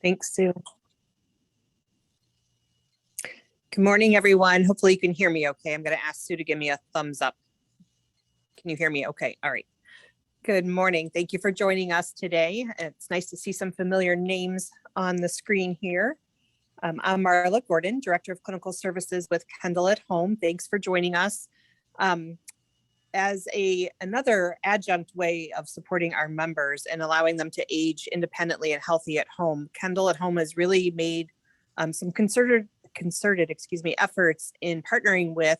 Thanks, Sue. Good morning, everyone. Hopefully you can hear me okay. I'm going to ask Sue to give me a thumbs up. Can you hear me okay? All right. Good morning. Thank you for joining us today. It's nice to see some familiar names on the screen here. I'm Marla Gordon, Director of Clinical Services with Kendal at Home. Thanks for joining us. As another adjunct way of supporting our members and allowing them to age independently and healthy at home, Kendal at Home has really made some concerted efforts in partnering with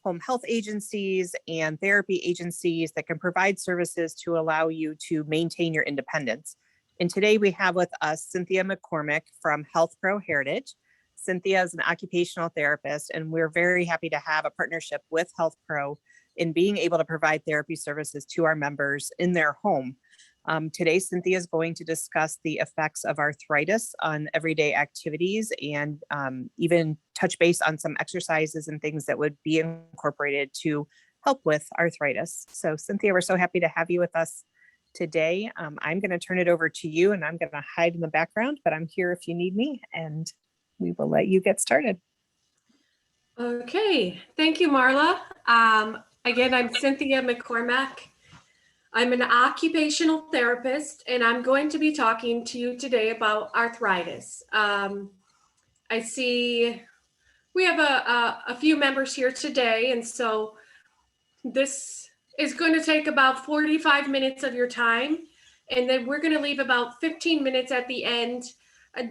home health agencies and therapy agencies that can provide services to allow you to maintain your independence. And today we have with us Cynthia McCormick from Health Pro Heritage. Cynthia is an occupational therapist, and we're very happy to have a partnership with Health Pro in being able to provide therapy services to our members in their home. Today, Cynthia is going to discuss the effects of arthritis on everyday activities and even touch base on some exercises and things that would be incorporated to help with arthritis. So Cynthia, we're so happy to have you with us today. I'm going to turn it over to you, and I'm going to hide in the background, but I'm here if you need me, and we will let you get started. Okay, thank you, Marla. Again, I'm Cynthia McCormick. I'm an occupational therapist, and I'm going to be talking to you today about arthritis. I see we have a few members here today, and so this is going to take about 45 minutes of your time, and then we're going to leave about 15 minutes at the end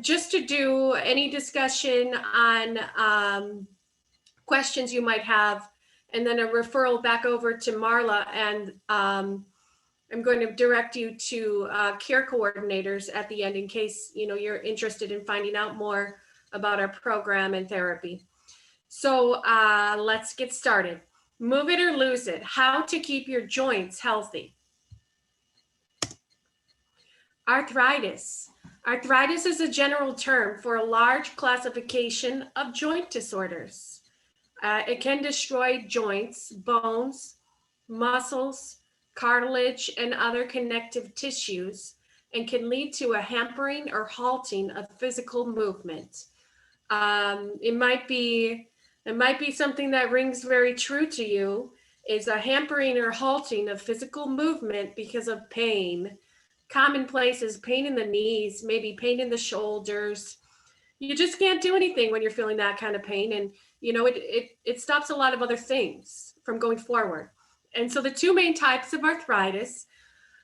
just to do any discussion on questions you might have, and then a referral back over to Marla, and I'm going to direct you to care coordinators at the end in case you're interested in finding out more about our program and therapy. So let's get started. Move it or lose it. How to keep your joints healthy. Arthritis. Arthritis is a general term for a large classification of joint disorders. It can destroy joints, bones, muscles, cartilage, and other connective tissues, and can lead to a hampering or halting of physical movement. It might be something that rings very true to you, is a hampering or halting of physical movement because of pain. Commonplace is pain in the knees, maybe pain in the shoulders. You just can't do anything when you're feeling that kind of pain, and it stops a lot of other things from going forward. And so the two main types of arthritis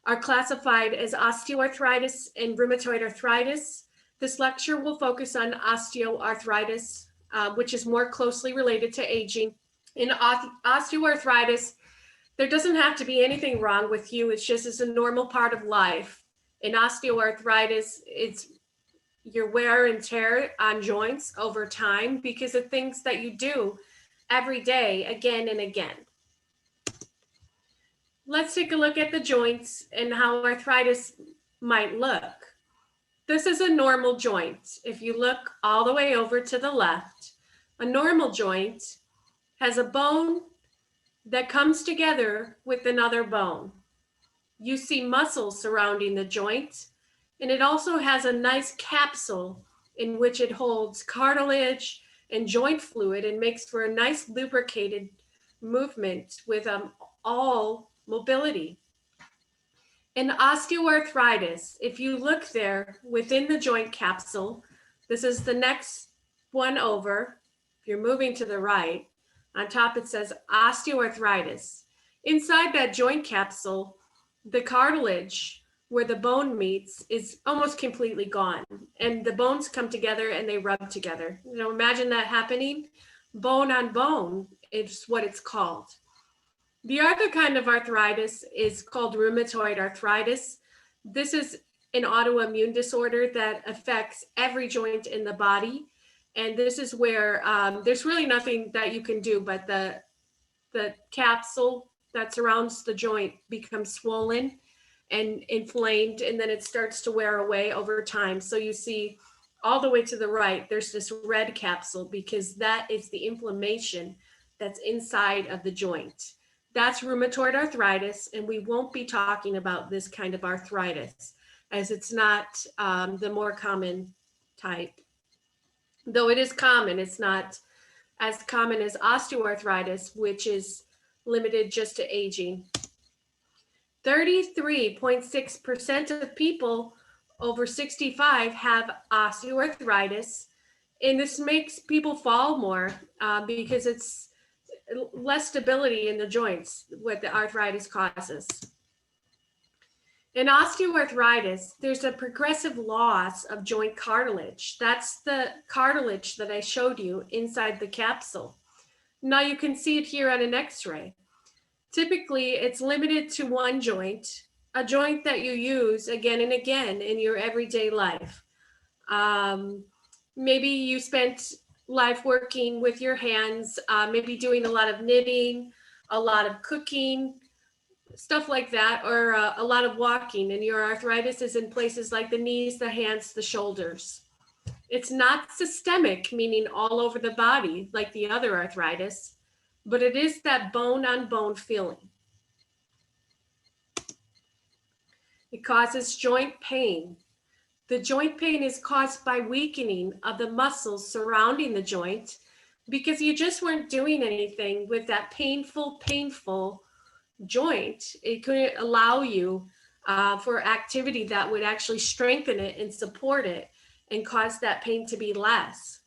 are classified as osteoarthritis and rheumatoid arthritis. This lecture will focus on osteoarthritis, which is more closely related to aging. In osteoarthritis, there doesn't have to be anything wrong with you. It's a normal part of life. In osteoarthritis, it's your wear and tear on joints over time because of things that you do every day, again and again. Let's take a look at the joints and how arthritis might look. This is a normal joint. If you look all the way over to the left, a normal joint has a bone that comes together with another bone. You see muscles surrounding the joint, and it also has a nice capsule in which it holds cartilage and joint fluid and makes for a nice lubricated movement with all mobility. In osteoarthritis, if you look there within the joint capsule, this is the next one over. If you're moving to the right, on top it says osteoarthritis. Inside that joint capsule, the cartilage where the bone meets is almost completely gone, and the bones come together and they rub together. Imagine that happening. Bone on bone is what it's called. The other kind of arthritis is called rheumatoid arthritis. This is an autoimmune disorder that affects every joint in the body, and this is where there's really nothing that you can do, but the capsule that surrounds the joint becomes swollen and inflamed, and then it starts to wear away over time. So you see all the way to the right, there's this red capsule because that is the inflammation that's inside of the joint. That's rheumatoid arthritis, and we won't be talking about this kind of arthritis as it's not the more common type. Though it is common, it's not as common as osteoarthritis, which is limited just to aging. 33.6% of people over 65 have osteoarthritis, and this makes people fall more because it's less stability in the joints, what the arthritis causes. In osteoarthritis, there's a progressive loss of joint cartilage. That's the cartilage that I showed you inside the capsule. Now you can see it here on an x-ray. Typically, it's limited to one joint, a joint that you use again and again in your everyday life. Maybe you spent life working with your hands, maybe doing a lot of knitting, a lot of cooking, stuff like that, or a lot of walking, and your arthritis is in places like the knees, the hands, the shoulders. It's not systemic, meaning all over the body like the other arthritis, but it is that bone on bone feeling. It causes joint pain. The joint pain is caused by weakening of the muscles surrounding the joint because you just weren't doing anything with that painful joint. It couldn't allow you for activity that would actually strengthen it and support it and cause that pain to be less.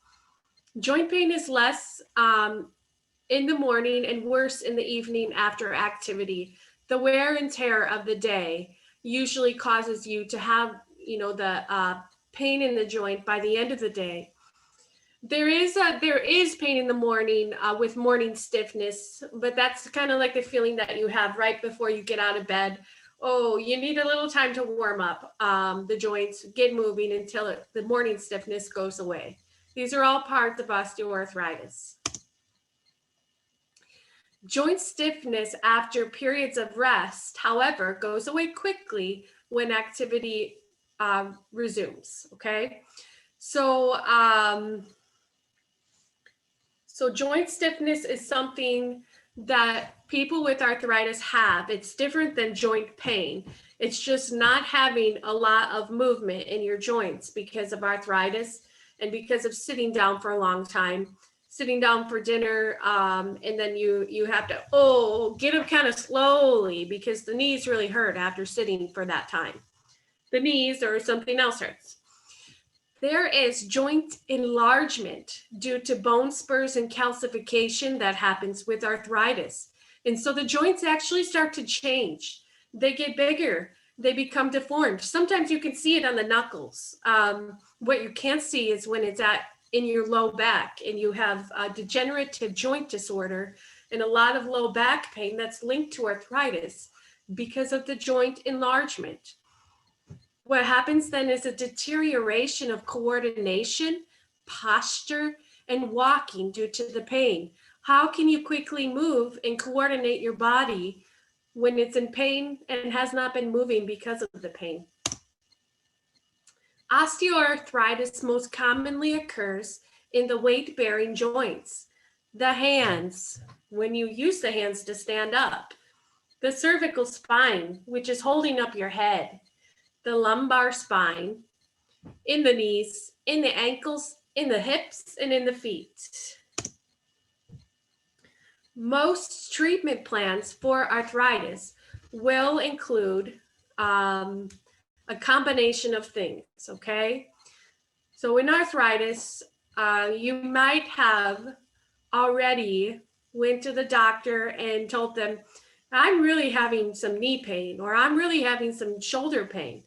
Joint pain is less in the morning and worse in the evening after activity. The wear and tear of the day usually causes you to have, the pain in the joint by the end of the day. There is pain in the morning with morning stiffness, but that's kind of like the feeling that you have right before you get out of bed. Oh, you need a little time to warm up the joints, get moving until the morning stiffness goes away. These are all parts of osteoarthritis. Joint stiffness after periods of rest, however, goes away quickly when activity resumes, okay? So joint stiffness is something that people with arthritis have. It's different than joint pain. It's just not having a lot of movement in your joints because of arthritis and because of sitting down for a long time, sitting down for dinner, and then you have to, get up kind of slowly because the knees really hurt after sitting for that time. The knees or something else hurts. There is joint enlargement due to bone spurs and calcification that happens with arthritis. And so the joints actually start to change. They get bigger, they become deformed. Sometimes you can see it on the knuckles. What you can't see is when it's in your low back and you have a degenerative joint disorder and a lot of low back pain that's linked to arthritis because of the joint enlargement. What happens then is a deterioration of coordination, posture, and walking due to the pain. How can you quickly move and coordinate your body when it's in pain and has not been moving because of the pain? Osteoarthritis most commonly occurs in the weight-bearing joints, the hands, when you use the hands to stand up, the cervical spine, which is holding up your head, the lumbar spine, in the knees, in the ankles, in the hips, and in the feet. Most treatment plans for arthritis will include a combination of things, okay? So in arthritis, you might have already went to the doctor and told them, I'm really having some knee pain, or I'm really having some shoulder pain.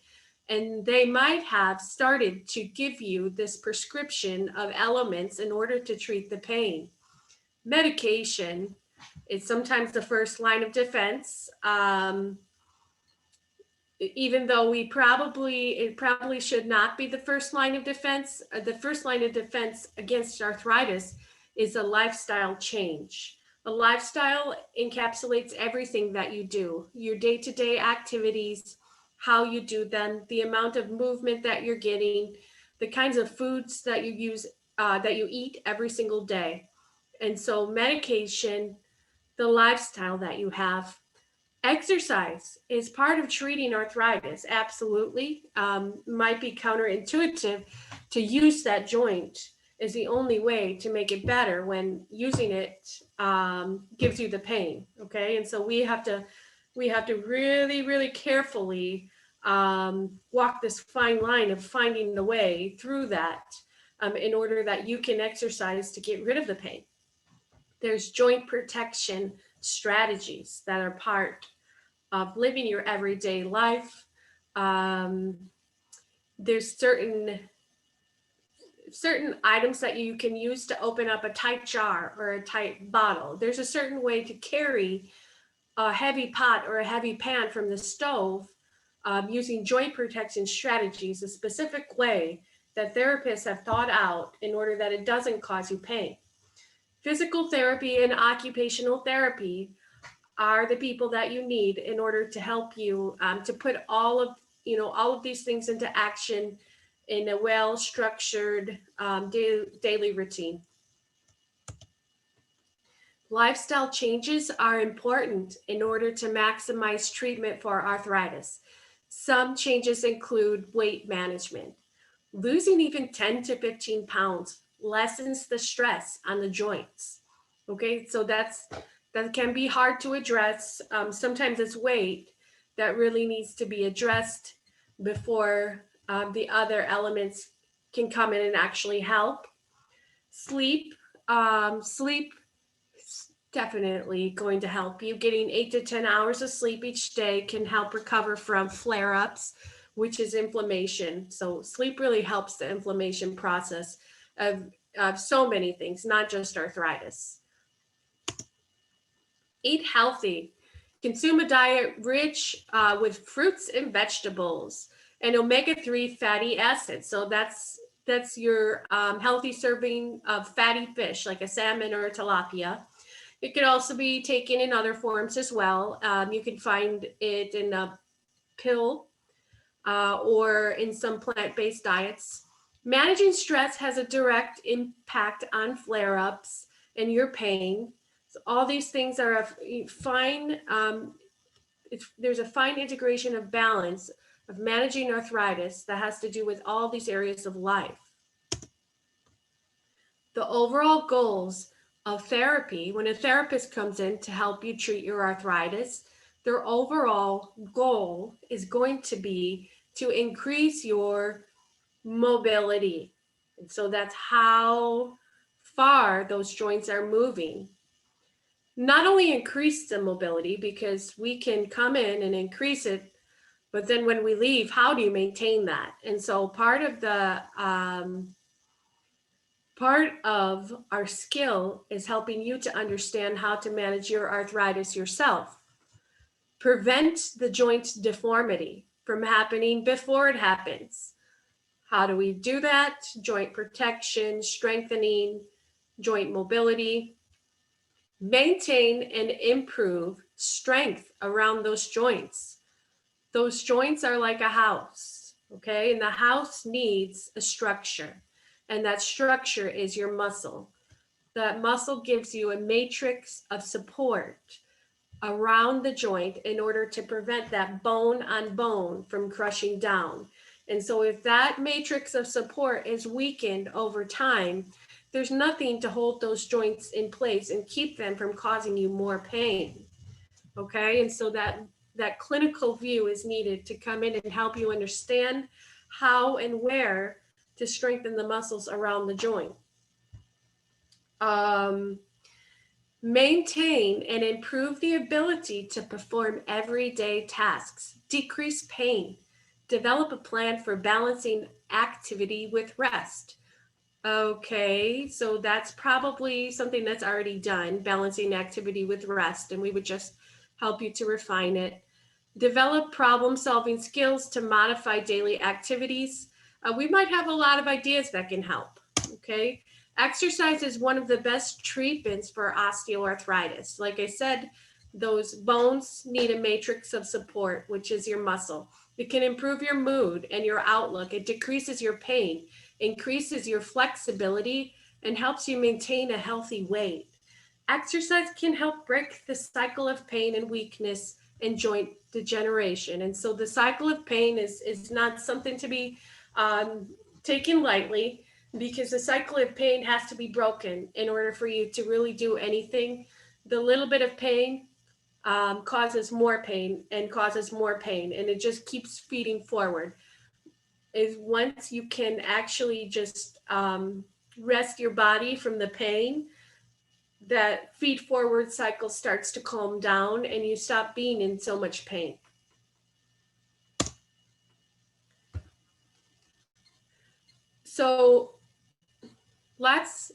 And they might have started to give you this prescription of elements in order to treat the pain. Medication is sometimes the first line of defense, even though it probably should not be the first line of defense. The first line of defense against arthritis is a lifestyle change. A lifestyle encapsulates everything that you do, your day-to-day activities, how you do them, the amount of movement that you're getting, the kinds of foods that you use, that you eat every single day. And so medication, the lifestyle that you have, exercise is part of treating arthritis, absolutely. Might be counterintuitive to use that joint is the only way to make it better when using it gives you the pain. Okay. And so we have to really, really carefully walk this fine line of finding the way through that in order that you can exercise to get rid of the pain. There's joint protection strategies that are part of living your everyday life. There's certain items that you can use to open up a tight jar or a tight bottle. There's a certain way to carry a heavy pot or a heavy pan from the stove using joint protection strategies, a specific way that therapists have thought out in order that it doesn't cause you pain. Physical therapy and occupational therapy are the people that you need in order to help you to put all of these things into action in a well-structured daily routine. Lifestyle changes are important in order to maximize treatment for arthritis. Some changes include weight management. Losing even 10 to 15 pounds lessens the stress on the joints. Okay, so that can be hard to address. Sometimes it's weight that really needs to be addressed before the other elements can come in and actually help. Sleep is definitely going to help you. Getting 8 to 10 hours of sleep each day can help recover from flare-ups, which is inflammation. So sleep really helps the inflammation process of so many things, not just arthritis. Eat healthy. Consume a diet rich with fruits and vegetables and omega-3 fatty acids. So that's your healthy serving of fatty fish, like a salmon or a tilapia. It could also be taken in other forms as well. You can find it in a pill or in some plant-based diets. Managing stress has a direct impact on flare-ups and your pain. So all these things are a fine, there's a fine integration of balance of managing arthritis that has to do with all these areas of life. The overall goals of therapy, when a therapist comes in to help you treat your arthritis, their overall goal is going to be to increase your mobility. And so that's how far those joints are moving. Not only increase the mobility, because we can come in and increase it, but then when we leave, how do you maintain that? And so part of our skill is helping you to understand how to manage your arthritis yourself. Prevent the joint deformity from happening before it happens. How do we do that? Joint protection, strengthening, joint mobility. Maintain and improve strength around those joints. Those joints are like a house, okay? And the house needs a structure, and that structure is your muscle. That muscle gives you a matrix of support around the joint in order to prevent that bone on bone from crushing down. And so if that matrix of support is weakened over time, there's nothing to hold those joints in place and keep them from causing you more pain. Okay, and so that clinical view is needed to come in and help you understand how and where to strengthen the muscles around the joint. Maintain and improve the ability to perform everyday tasks, decrease pain, develop a plan for balancing activity with rest. Okay, so that's probably something that's already done, balancing activity with rest, and we would just help you to refine it. Develop problem-solving skills to modify daily activities. We might have a lot of ideas that can help, okay? Exercise is one of the best treatments for osteoarthritis. Like I said, those bones need a matrix of support, which is your muscle. It can improve your mood and your outlook. It decreases your pain, increases your flexibility, and helps you maintain a healthy weight. Exercise can help break the cycle of pain and weakness and joint degeneration. And so the cycle of pain is not something to be taken lightly, because the cycle of pain has to be broken in order for you to really do anything. The little bit of pain causes more pain and causes more pain, and it just keeps feeding forward. Is once you can actually just rest your body from the pain, that feed forward cycle starts to calm down and you stop being in so much pain. So let's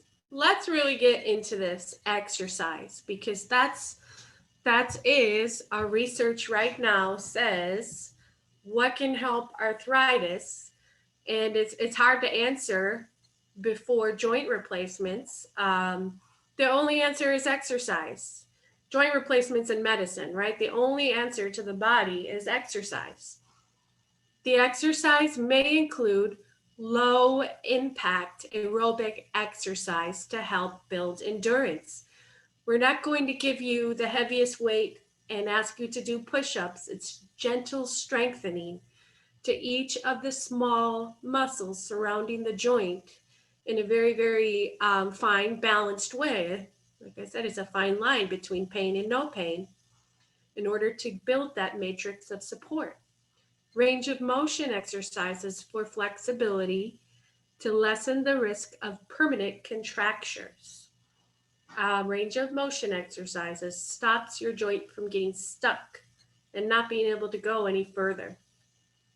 really get into this exercise, because that is our research right now says what can help arthritis, and it's hard to answer before joint replacements. The only answer is exercise. Joint replacements in medicine, right? The only answer to the body is exercise. The exercise may include low impact aerobic exercise to help build endurance. We're not going to give you the heaviest weight and ask you to do push-ups. It's gentle strengthening to each of the small muscles surrounding the joint in a very, very fine, balanced way. Like I said, it's a fine line between pain and no pain in order to build that matrix of support. Range of motion exercises for flexibility to lessen the risk of permanent contractures. Range of motion exercises stops your joint from getting stuck and not being able to go any further.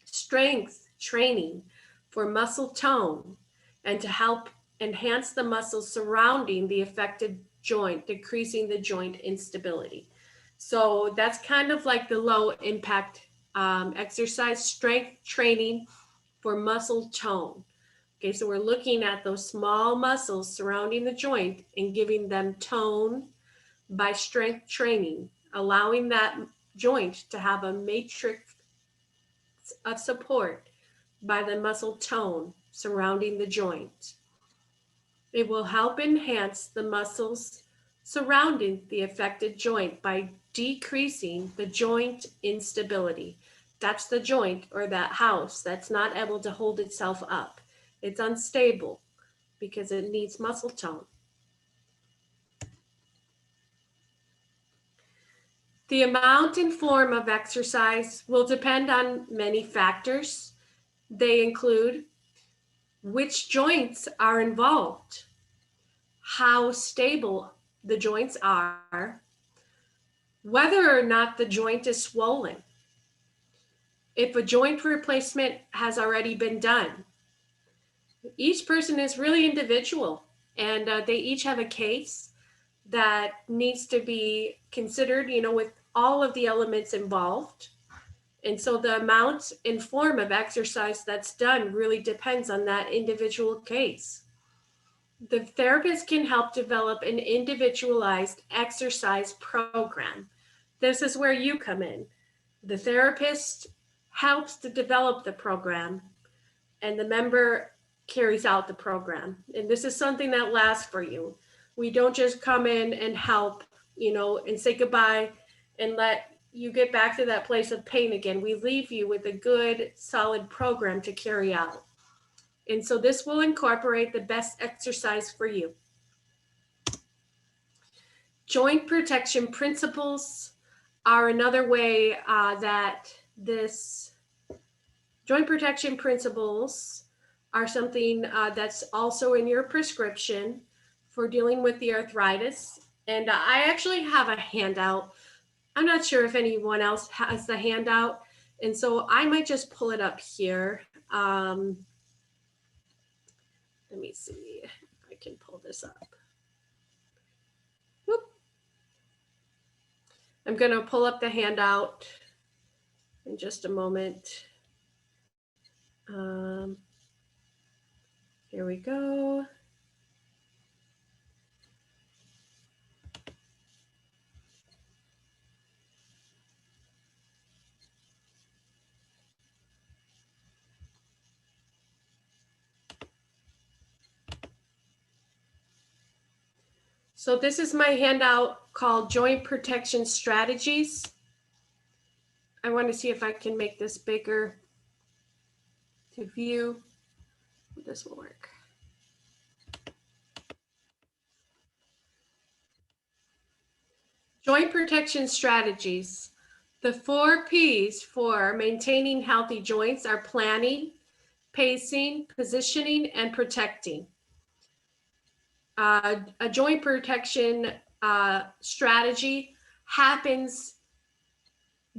Strength training for muscle tone and to help enhance the muscles surrounding the affected joint, decreasing the joint instability. So that's kind of like the low impact exercise, strength training for muscle tone. Okay, so we're looking at those small muscles surrounding the joint and giving them tone by strength training, allowing that joint to have a matrix of support by the muscle tone surrounding the joint. It will help enhance the muscles surrounding the affected joint by decreasing the joint instability. That's the joint or that house that's not able to hold itself up. It's unstable because it needs muscle tone. The amount and form of exercise will depend on many factors. They include which joints are involved, how stable the joints are, whether or not the joint is swollen, if a joint replacement has already been done. Each person is really individual, and they each have a case that needs to be considered, with all of the elements involved. And so the amount and form of exercise that's done really depends on that individual case. The therapist can help develop an individualized exercise program. This is where you come in. The therapist helps to develop the program, and the member carries out the program. And this is something that lasts for you. We don't just come in and help, and say goodbye and let you get back to that place of pain again. We leave you with a good, solid program to carry out. And so this will incorporate the best exercise for you. Joint protection principles are another way that this joint protection principles are something that's also in your prescription for dealing with the arthritis. And I actually have a handout. I'm not sure if anyone else has the handout. And so I might just pull it up here. Let me see if I can pull this up. Whoop. I'm going to pull up the handout in just a moment. Here we go. So this is my handout called Joint Protection Strategies. I want to see if I can make this bigger to view. this will work. Joint protection strategies. The 4 P's for maintaining healthy joints are planning, pacing, positioning, and protecting. A joint protection strategy happens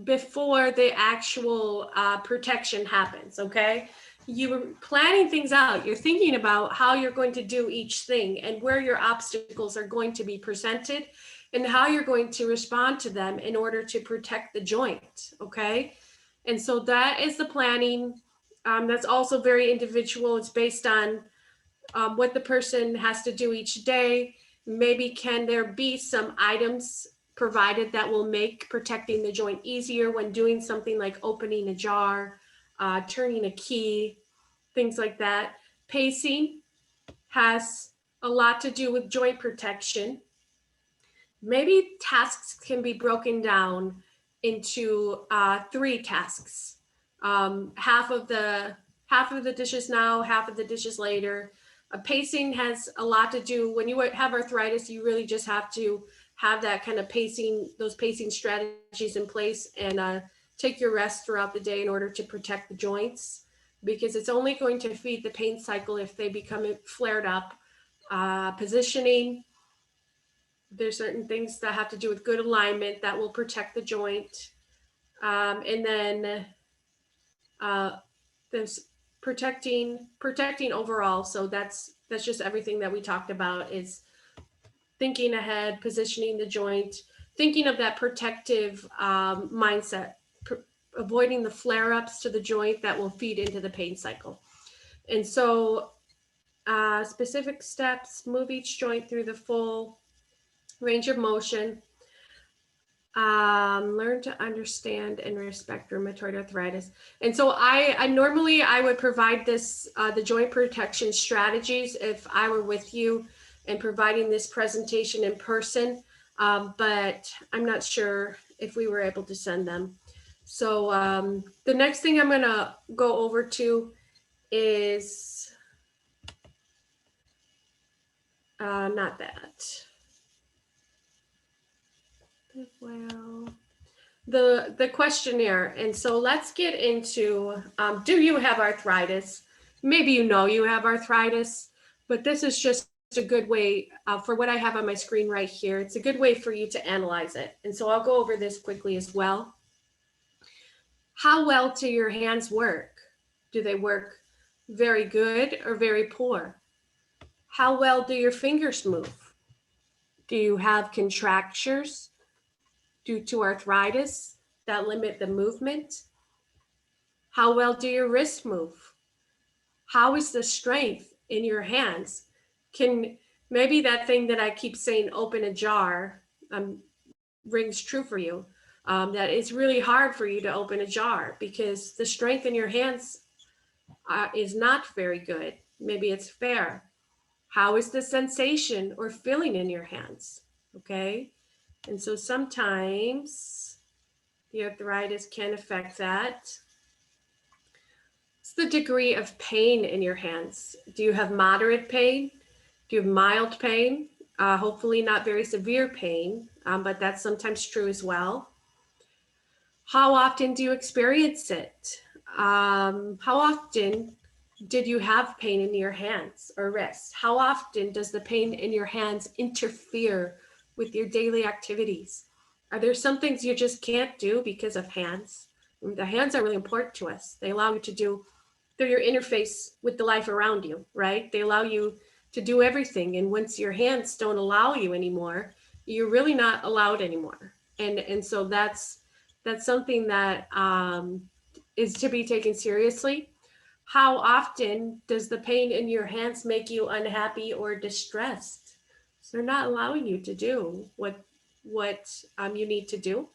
before the actual protection happens, okay? You're planning things out. You're thinking about how you're going to do each thing and where your obstacles are going to be presented and how you're going to respond to them in order to protect the joint, okay? And so that is the planning. That's also very individual. It's based on what the person has to do each day. Maybe can there be some items provided that will make protecting the joint easier when doing something like opening a jar, turning a key, things like that. Pacing has a lot to do with joint protection. Maybe tasks can be broken down into 3 tasks. Half of the dishes now, half of the dishes later. Pacing has a lot to do, when you have arthritis, you really just have to have that kind of pacing, those pacing strategies in place, and take your rest throughout the day in order to protect the joints, because it's only going to feed the pain cycle if they become flared up. Positioning, there's certain things that have to do with good alignment that will protect the joint. And then there's protecting overall. So that's just everything that we talked about, is thinking ahead, positioning the joint, thinking of that protective mindset, avoiding the flare-ups to the joint that will feed into the pain cycle. And so specific steps: move each joint through the full range of motion. Learn to understand and respect rheumatoid arthritis. And so I normally would provide this, the joint protection strategies, if I were with you and providing this presentation in person, but I'm not sure if we were able to send them. So the next thing I'm gonna go over to is not that. Well, the questionnaire. And so let's get into, do you have arthritis? Maybe you know you have arthritis, but this is just a good way for what I have on my screen right here. It's a good way for you to analyze it. And so I'll go over this quickly as well. How well do your hands work? Do they work very good or very poor? How well do your fingers move? Do you have contractures due to arthritis that limit the movement? How well do your wrists move? How is the strength in your hands? Can maybe that thing that I keep saying, open a jar, rings true for you, that it's really hard for you to open a jar because the strength in your hands is not very good. Maybe it's fair. How is the sensation or feeling in your hands? Okay. And so sometimes the arthritis can affect that. What's the degree of pain in your hands? Do you have moderate pain? Do you have mild pain? Hopefully not very severe pain, but that's sometimes true as well. How often do you experience it? How often did you have pain in your hands or wrists? How often does the pain in your hands interfere with your daily activities? Are there some things you just can't do because of hands? The hands are really important to us. They allow you to do, they're your interface with the life around you, right? They allow you to do everything. And once your hands don't allow you anymore, you're really not allowed anymore. And so that's something that is to be taken seriously. How often does the pain in your hands make you unhappy or distressed? So they're not allowing you to do what you need to do.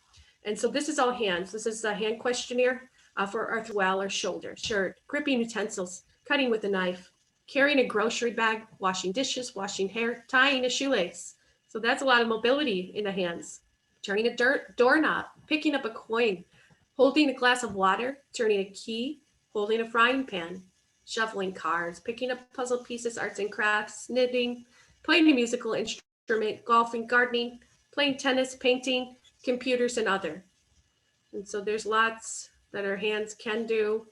And so this is all hands. This is a hand questionnaire for arthritis or shoulder, shirt, gripping utensils, cutting with a knife, carrying a grocery bag, washing dishes, washing hair, tying a shoelace. So that's a lot of mobility in the hands. Turning a doorknob, picking up a coin, holding a glass of water, turning a key, holding a frying pan, shuffling cards, picking up puzzle pieces, arts and crafts, knitting, playing a musical instrument, golfing, gardening, playing tennis, painting, computers, and other. And so there's lots that our hands can do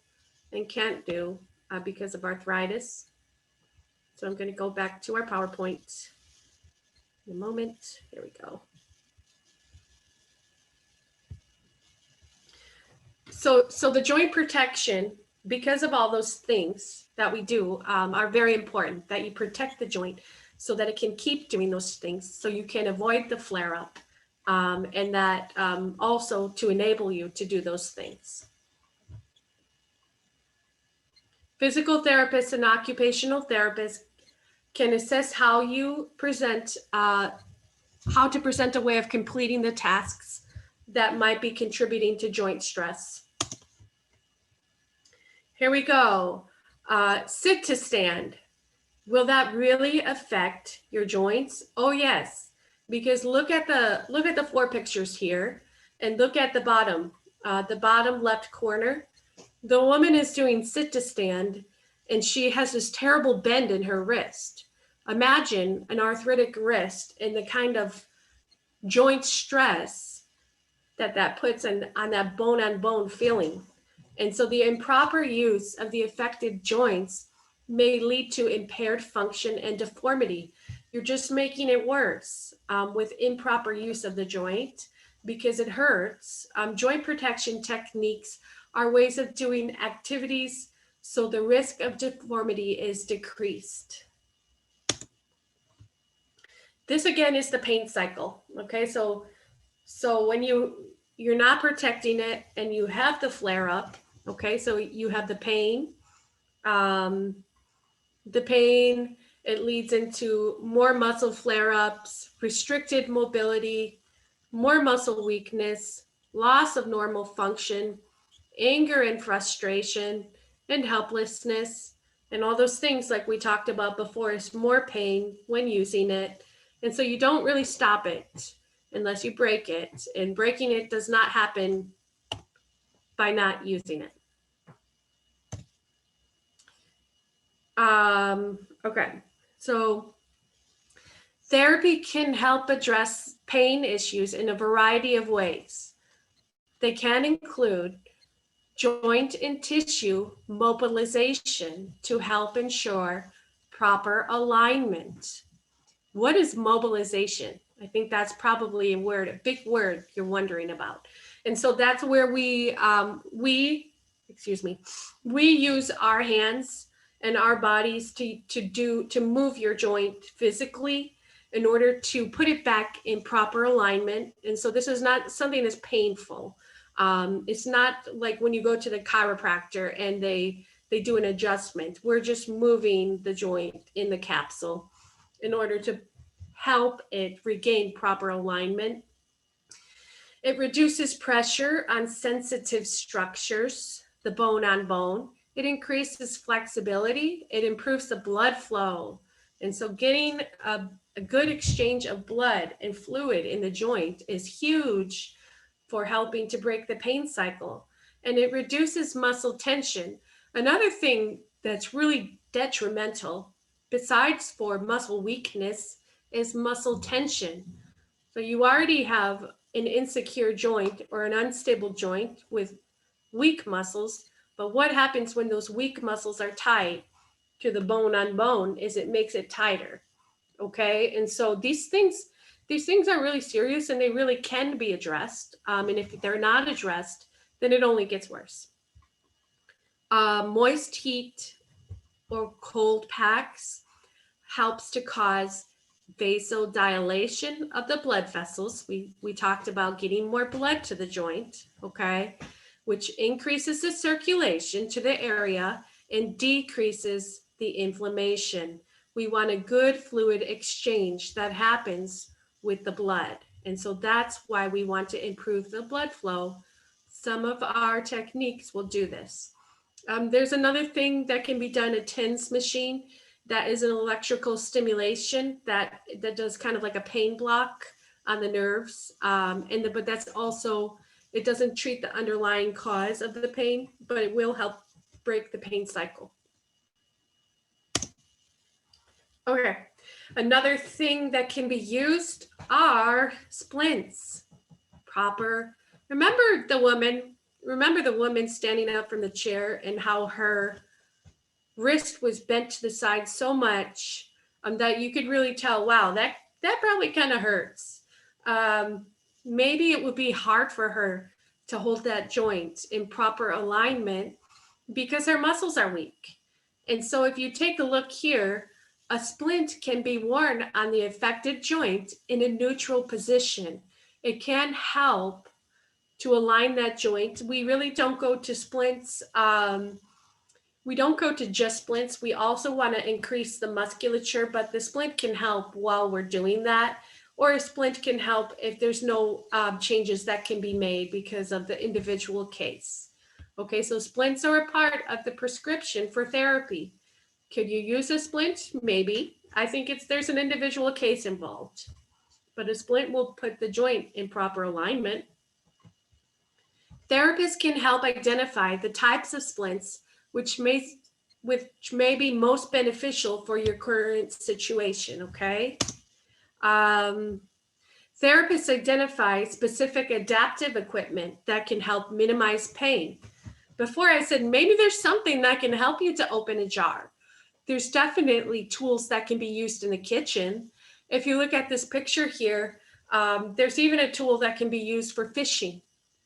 and can't do because of arthritis. So I'm going to go back to our PowerPoint in a moment. Here we go. So the joint protection, because of all those things that we do, are very important, that you protect the joint so that it can keep doing those things, so you can avoid the flare up, and that also to enable you to do those things. Physical therapists and occupational therapists can assess how you present, how to present a way of completing the tasks that might be contributing to joint stress. Here we go. Sit to stand. Will that really affect your joints? Oh yes, because look at the 4 pictures here, and look at the bottom left corner. The woman is doing sit to stand, and she has this terrible bend in her wrist. Imagine an arthritic wrist and the kind of joint stress that puts on that bone-on-bone feeling. And so the improper use of the affected joints may lead to impaired function and deformity. You're just making it worse with improper use of the joint because it hurts. Joint protection techniques are ways of doing activities so the risk of deformity is decreased. This again is the pain cycle. Okay, so when you're not protecting it and you have the flare up, okay, so you have the pain. It leads into more muscle flare-ups, restricted mobility, more muscle weakness, loss of normal function, anger and frustration, and helplessness, and all those things like we talked about before is more pain when using it. And so you don't really stop it unless you break it, and breaking it does not happen by not using it. Okay, so therapy can help address pain issues in a variety of ways. They can include joint and tissue mobilization to help ensure proper alignment. What is mobilization? I think that's probably a big word you're wondering about. And so that's where we use our hands and our bodies to move your joint physically in order to put it back in proper alignment. And so this is not something that's painful. It's not like when you go to the chiropractor and they do an adjustment. We're just moving the joint in the capsule in order to help it regain proper alignment. It reduces pressure on sensitive structures, the bone on bone. It increases flexibility. It improves the blood flow. And so getting a good exchange of blood and fluid in the joint is huge for helping to break the pain cycle. And it reduces muscle tension. Another thing that's really detrimental, besides for muscle weakness, is muscle tension. So you already have an insecure joint or an unstable joint with weak muscles, but what happens when those weak muscles are tight to the bone on bone is it makes it tighter. Okay, and so these things are really serious and they really can be addressed. And if they're not addressed, then it only gets worse. Moist heat or cold packs helps to cause vasodilation of the blood vessels. We talked about getting more blood to the joint, okay, which increases the circulation to the area and decreases the inflammation. We want a good fluid exchange that happens with the blood. And so that's why we want to improve the blood flow. Some of our techniques will do this. There's another thing that can be done, a TENS machine. That is an electrical stimulation that does kind of like a pain block on the nerves. But that's also, it doesn't treat the underlying cause of the pain, but it will help break the pain cycle. Okay. Another thing that can be used are splints. Remember the woman standing up from the chair and how her wrist was bent to the side so much that you could really tell, wow, that probably kind of hurts. Maybe it would be hard for her to hold that joint in proper alignment because her muscles are weak. And so if you take a look here, a splint can be worn on the affected joint in a neutral position. It can help to align that joint. We really don't go to splints. We don't go to just splints. We also want to increase the musculature, but the splint can help while we're doing that. Or a splint can help if there's no changes that can be made because of the individual case. Okay, so splints are a part of the prescription for therapy. Could you use a splint? Maybe. I think there's an individual case involved, but a splint will put the joint in proper alignment. Therapists can help identify the types of splints which may be most beneficial for your current situation, okay? Therapists identify specific adaptive equipment that can help minimize pain. Before I said, maybe there's something that can help you to open a jar. There's definitely tools that can be used in the kitchen. If you look at this picture here, there's even a tool that can be used for fishing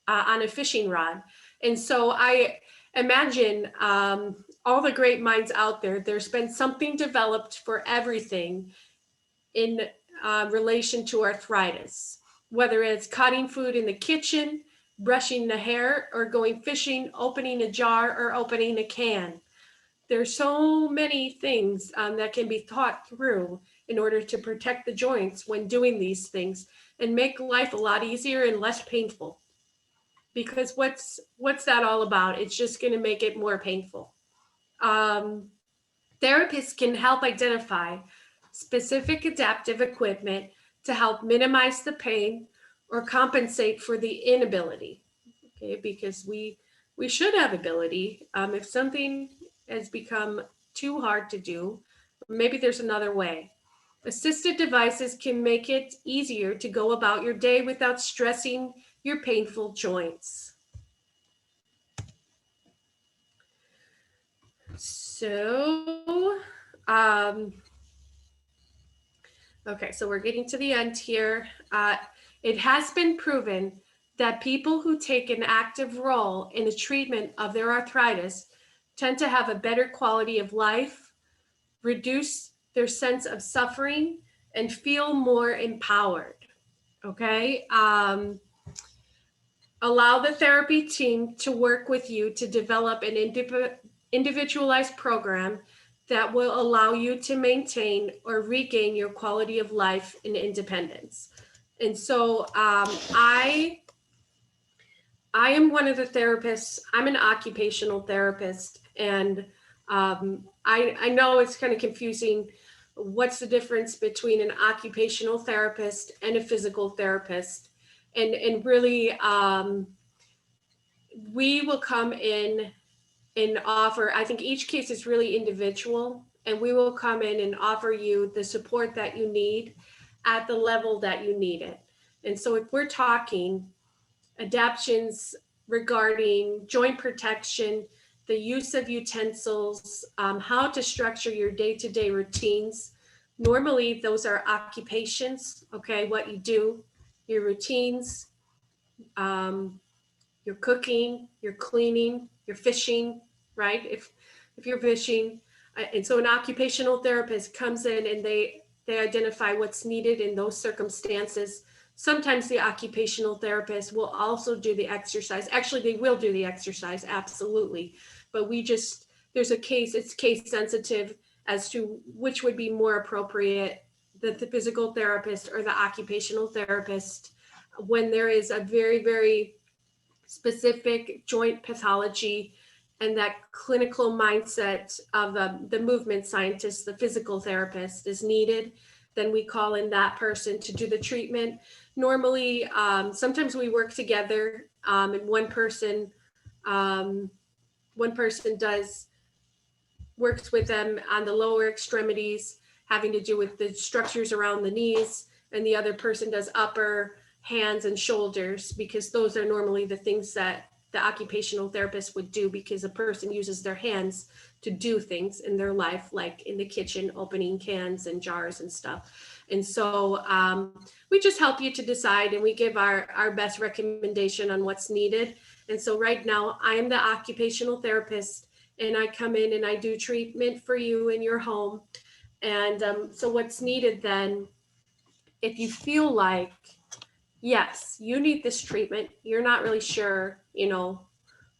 on a fishing rod. And so I imagine all the great minds out there, there's been something developed for everything in relation to arthritis, whether it's cutting food in the kitchen, brushing the hair, or going fishing, opening a jar, or opening a can. There's so many things that can be thought through in order to protect the joints when doing these things and make life a lot easier and less painful. Because what's that all about? It's just going to make it more painful. Therapists can help identify specific adaptive equipment to help minimize the pain or compensate for the inability. Okay, because we should have ability. If something has become too hard to do, maybe there's another way. Assisted devices can make it easier to go about your day without stressing your painful joints. So, okay, so we're getting to the end here. It has been proven that people who take an active role in the treatment of their arthritis tend to have a better quality of life, reduce their sense of suffering, and feel more empowered. Okay? Allow the therapy team to work with you to develop an individualized program that will allow you to maintain or regain your quality of life and independence. And so I am one of the therapists. I'm an occupational therapist, and I know it's kind of confusing. What's the difference between an occupational therapist and a physical therapist? And really, we will come in and offer, I think each case is really individual, and we will come in and offer you the support that you need at the level that you need it. And so if we're talking adaptions regarding joint protection, the use of utensils, how to structure your day-to-day routines. Normally, those are occupations, okay, what you do, your routines, your cooking, your cleaning, your fishing, right? If you're fishing. And so an occupational therapist comes in and they identify what's needed in those circumstances. Sometimes the occupational therapist will also do the exercise. Actually, they will do the exercise, absolutely. But there's a case, it's case sensitive as to which would be more appropriate, the physical therapist or the occupational therapist, when there is a very, very specific joint pathology and that clinical mindset of the movement scientist, the physical therapist is needed. Then we call in that person to do the treatment. Normally, sometimes we work together, and one person works with them on the lower extremities, having to do with the structures around the knees, and the other person does upper, hands, and shoulders, because those are normally the things that the occupational therapist would do, because a person uses their hands to do things in their life, like in the kitchen, opening cans and jars and stuff. And so we just help you to decide, and we give our best recommendation on what's needed. And so right now, I am the occupational therapist, and I come in and I do treatment for you in your home. And so what's needed then, if you feel like, yes, you need this treatment, you're not really sure,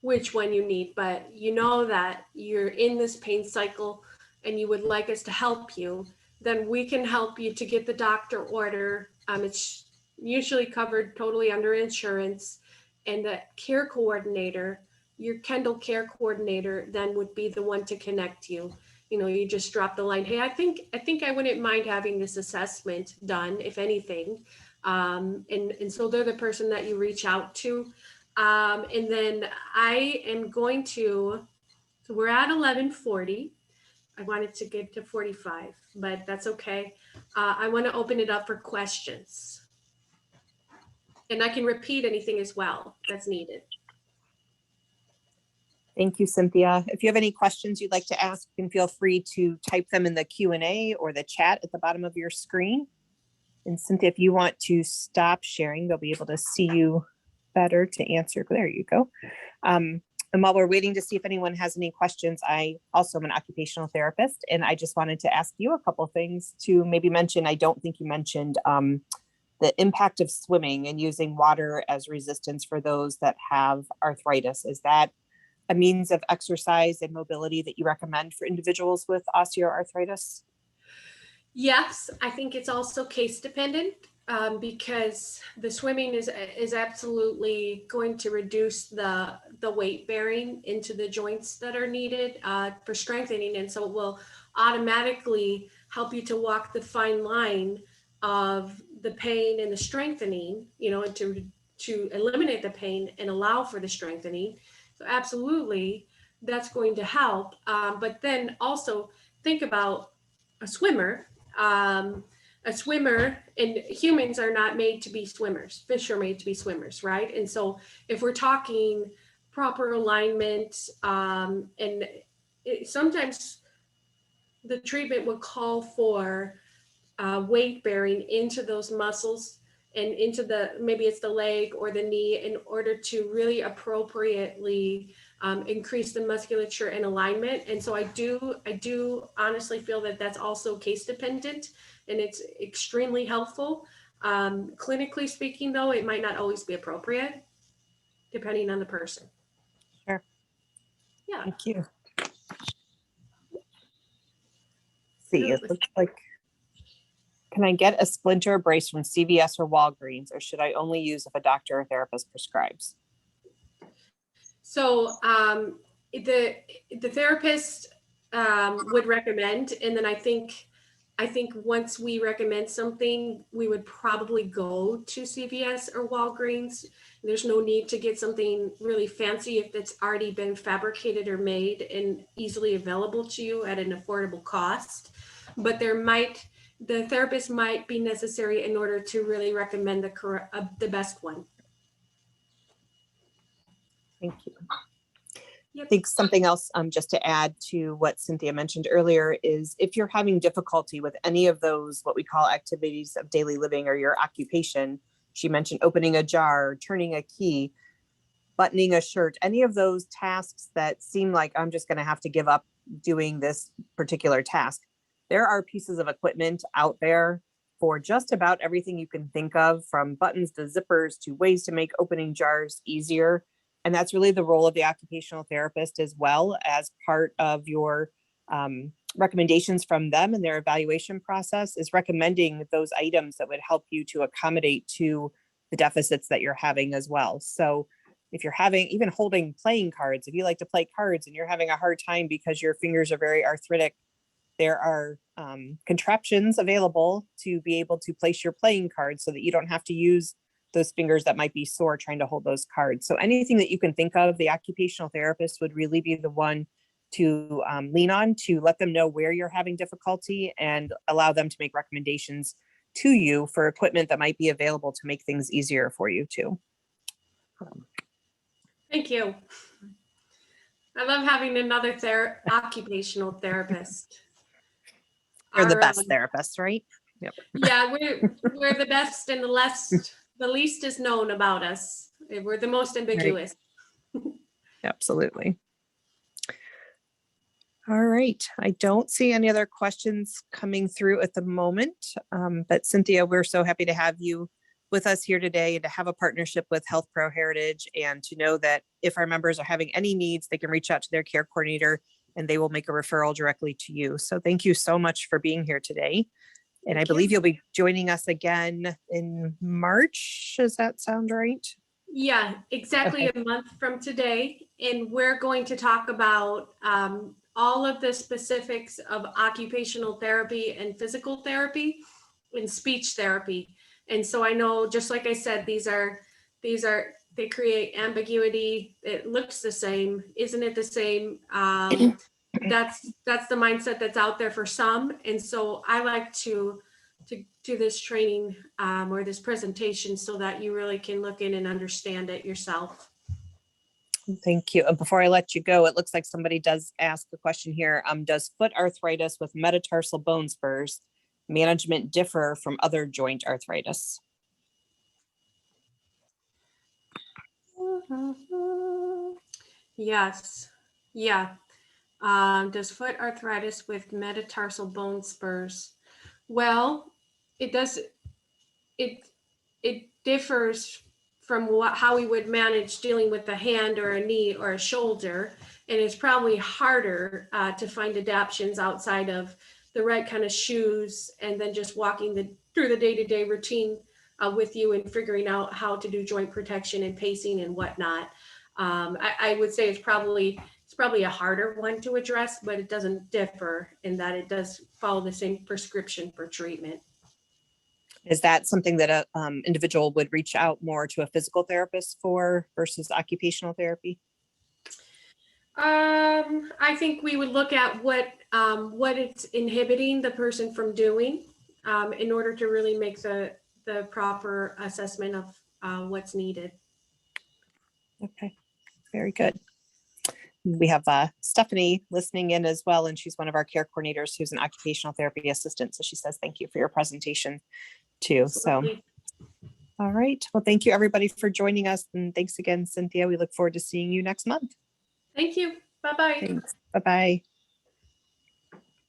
which one you need, but you know that you're in this pain cycle and you would like us to help you, then we can help you to get the doctor order. It's usually covered totally under insurance, and the care coordinator, your Kendal care coordinator, then would be the one to connect you. You just drop the line, hey, I think I wouldn't mind having this assessment done, if anything. And so they're the person that you reach out to. And then I am going to, so we're at 11:40. I wanted to get to 45, but that's okay. I want to open it up for questions. And I can repeat anything as well that's needed. Thank you, Cynthia. If you have any questions you'd like to ask, you can feel free to type them in the Q&A or the chat at the bottom of your screen. And Cynthia, if you want to stop sharing, they'll be able to see you better to answer. There you go. And while we're waiting to see if anyone has any questions, I also am an occupational therapist, and I just wanted to ask you a couple things to maybe mention. I don't think you mentioned the impact of swimming and using water as resistance for those that have arthritis. Is that a means of exercise and mobility that you recommend for individuals with osteoarthritis? Yes, I think it's also case dependent, because the swimming is absolutely going to reduce the weight bearing into the joints that are needed for strengthening, and so it will automatically help you to walk the fine line of the pain and the strengthening, and to eliminate the pain and allow for the strengthening. So absolutely, that's going to help. But then also think about a swimmer. A swimmer, and humans are not made to be swimmers. Fish are made to be swimmers, right? And so if we're talking proper alignment, and sometimes the treatment would call for weight bearing into those muscles and into maybe it's the leg or the knee, in order to really appropriately increase the musculature and alignment. And so I do honestly feel that that's also case dependent, and it's extremely helpful. Clinically speaking, though, it might not always be appropriate depending on the person. Sure. Yeah. Thank you. See, it looks like, can I get a splinter brace from CVS or Walgreens, or should I only use if a doctor or therapist prescribes? So the therapist would recommend, and then I think once we recommend something, we would probably go to CVS or Walgreens. There's no need to get something really fancy if it's already been fabricated or made and easily available to you at an affordable cost. But the therapist might be necessary in order to really recommend the best one. Thank you. Yep. I think something else just to add to what Cynthia mentioned earlier is, if you're having difficulty with any of those, what we call activities of daily living or your occupation, she mentioned opening a jar, turning a key, buttoning a shirt, any of those tasks that seem like I'm just going to have to give up doing this particular task. There are pieces of equipment out there for just about everything you can think of, from buttons to zippers to ways to make opening jars easier. And that's really the role of the occupational therapist, as well as part of your recommendations from them and their evaluation process, is recommending those items that would help you to accommodate to the deficits that you're having as well. So if you're having, even holding playing cards, if you like to play cards and you're having a hard time because your fingers are very arthritic, there are contraptions available to be able to place your playing cards so that you don't have to use those fingers that might be sore trying to hold those cards. So anything that you can think of, the occupational therapist would really be the one lean on to let them know where you're having difficulty and allow them to make recommendations to you for equipment that might be available to make things easier for you too. Thank you. I love having another occupational therapist. You're the Our, best therapist, right? Yep. Yeah, we're the best, and the least is known about us. We're the most ambiguous. Absolutely. All right. I don't see any other questions coming through at the moment. But Cynthia, we're so happy to have you with us here today and to have a partnership with Health Pro Heritage, and to know that if our members are having any needs, they can reach out to their care coordinator and they will make a referral directly to you. So thank you so much for being here today. And I believe you'll be joining us again in March. Does that sound right? Yeah, exactly a month from today. And we're going to talk about all of the specifics of occupational therapy and physical therapy and speech therapy. And so I know, just like I said, they create ambiguity. It looks the same. Isn't it the same? That's the mindset that's out there for some. And so I like to do this training or this presentation so that you really can look in and understand it yourself. Thank you. Before I let you go, it looks like somebody does ask a question here. Does foot arthritis with metatarsal bone spurs management differ from other joint arthritis? Yes. Yeah. Does foot arthritis with metatarsal bone spurs? Well, it does. It differs from how we would manage dealing with a hand or a knee or a shoulder, and it's probably harder to find adaptions outside of the right kind of shoes, and then just walking through the day-to-day routine with you and figuring out how to do joint protection and pacing and whatnot. I would say it's probably a harder one to address, but it doesn't differ in that it does follow the same prescription for treatment. Is that something that an individual would reach out more to a physical therapist for versus occupational therapy? I think we would look at what it's inhibiting the person from doing in order to really make the proper assessment of what's needed. Okay, very good. We have Stephanie listening in as well, and she's one of our care coordinators who's an occupational therapy assistant. So she says, thank you for your presentation too. Absolutely. So, all right. Well, thank you everybody for joining us. And thanks again, Cynthia. We look forward to seeing you next month. Thank you. Bye-bye. Thanks. Bye-bye.